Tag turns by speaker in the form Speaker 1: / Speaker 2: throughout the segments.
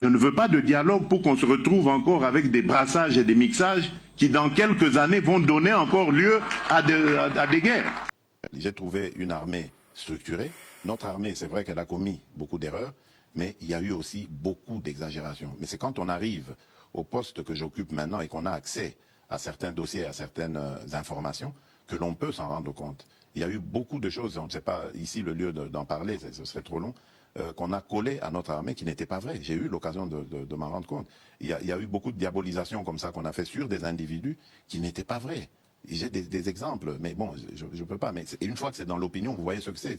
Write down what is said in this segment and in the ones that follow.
Speaker 1: Je ne veux pas de dialogue pour qu'on se retrouve encore avec des brassages et des mixages qui, dans quelques années, vont donner encore lieu à des guerres.
Speaker 2: J'ai trouvé une armée structurée. Notre armée, c'est vrai qu'elle a commis beaucoup d'erreurs, mais il y a eu aussi beaucoup d'exagérations. Mais c'est quand on arrive au poste que j'occupe maintenant et qu'on a accès à certains dossiers, à certaines informations, que l'on peut s'en rendre compte. Il y a eu beaucoup de choses, on ne sait pas ici le lieu d'en parler, ce serait trop long, qu'on a collé à notre armée qui n'était pas vrai. J'ai eu l'occasion de m'en rendre compte. Il y a eu beaucoup de diabolisation comme ça qu'on a fait sur des individus qui n'étaient pas vrais. J'ai des exemples, mais bon, je ne peux pas. Mais une fois que c'est dans l'opinion, vous voyez ce que c'est.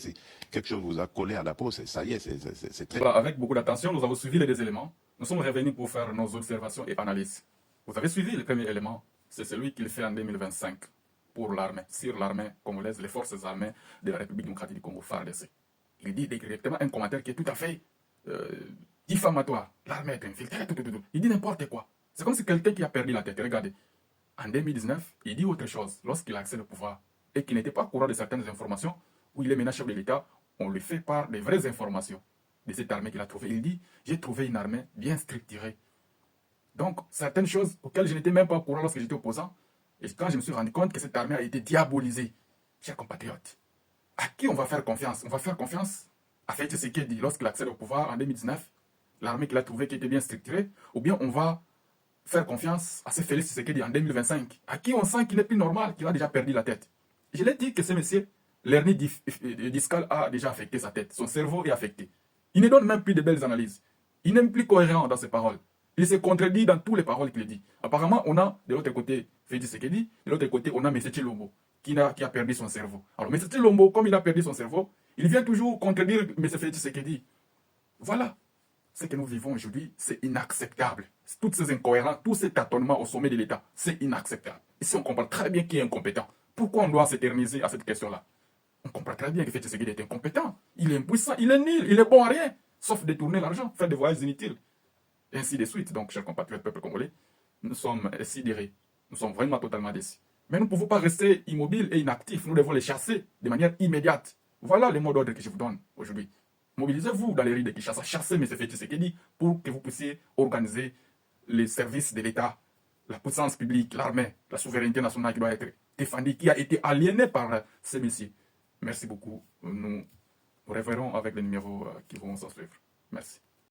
Speaker 2: Quelque chose vous a collé à la peau, ça y est, c'est très...
Speaker 3: Voilà, avec beaucoup d'attention, nous avons suivi les deux éléments. Nous sommes revenus pour faire nos observations et analyses. Vous avez suivi le premier élément, c'est celui qu'il fait en 2025 pour l'armée, sur l'armée congolaise, les forces armées de la République démocratique du Congo, FARDC. Il dit directement un commentaire qui est tout à fait diffamatoire. L'armée est infiltrée, tout. Il dit n'importe quoi. C'est comme si quelqu'un qui a perdu la tête. Regardez. En 2019, il dit autre chose lorsqu'il a accès au pouvoir et qu'il n'était pas au courant de certaines informations où il est maintenant chef de l'État. On lui fait part des vraies informations de cette armée qu'il a trouvée. Il dit, j'ai trouvé une armée bien structurée. Donc, certaines choses auxquelles je n'étais même pas au courant lorsque j'étais opposant, et quand je me suis rendu compte que cette armée a été diabolisée, chers compatriotes, à qui on va faire confiance? On va faire confiance à Félix Tshisekedi lorsqu'il accède au pouvoir en 2019, l'armée qu'il a trouvée qui était bien structurée, ou bien on va faire confiance à ce Félix Tshisekedi en 2025, à qui on sent qu'il n'est plus normal, qu'il a déjà perdu la tête. Je l'ai dit que ce monsieur, l'hernie discale a déjà affecté sa tête, son cerveau est affecté. Il ne donne même plus de belles analyses. Il n'est plus cohérent dans ses paroles. Il se contredit dans toutes les paroles qu'il dit. Apparemment, on a de l'autre côté Félix Tshisekedi, de l'autre côté, on a M. Tshilombo, qui a perdu son cerveau. Alors, M. Tshilombo, comme il a perdu son cerveau, il vient toujours contredire M. Félix Tshisekedi. Voilà. Ce que nous vivons aujourd'hui, c'est inacceptable. Toutes ces incohérences, tous ces tâtonnements au sommet de l'État, c'est inacceptable. Ici, on comprend très bien qui est incompétent. Pourquoi on doit s'éterniser à cette question-là? On comprend très bien que Félix Tshisekedi est incompétent. Il est impuissant, il est nul, il est bon à rien, sauf détourner l'argent, faire des voyages inutiles. Et ainsi de suite. Donc, chers compatriotes, peuple congolais, nous sommes sidérés. Nous sommes vraiment totalement déçus. Mais nous ne pouvons pas rester immobiles et inactifs. Nous devons les chasser de manière immédiate. Voilà le mot d'ordre que je vous donne aujourd'hui. Mobilisez-vous dans les rues de Kinshasa, chassez M. Félix Tshisekedi pour que vous puissiez organiser les services de l'État, la puissance publique, l'armée, la souveraineté nationale qui doit être défendue, qui a été aliénée par ces messieurs. Merci beaucoup. Nous reverrons avec les numéros qui vont s'en suivre. Merci.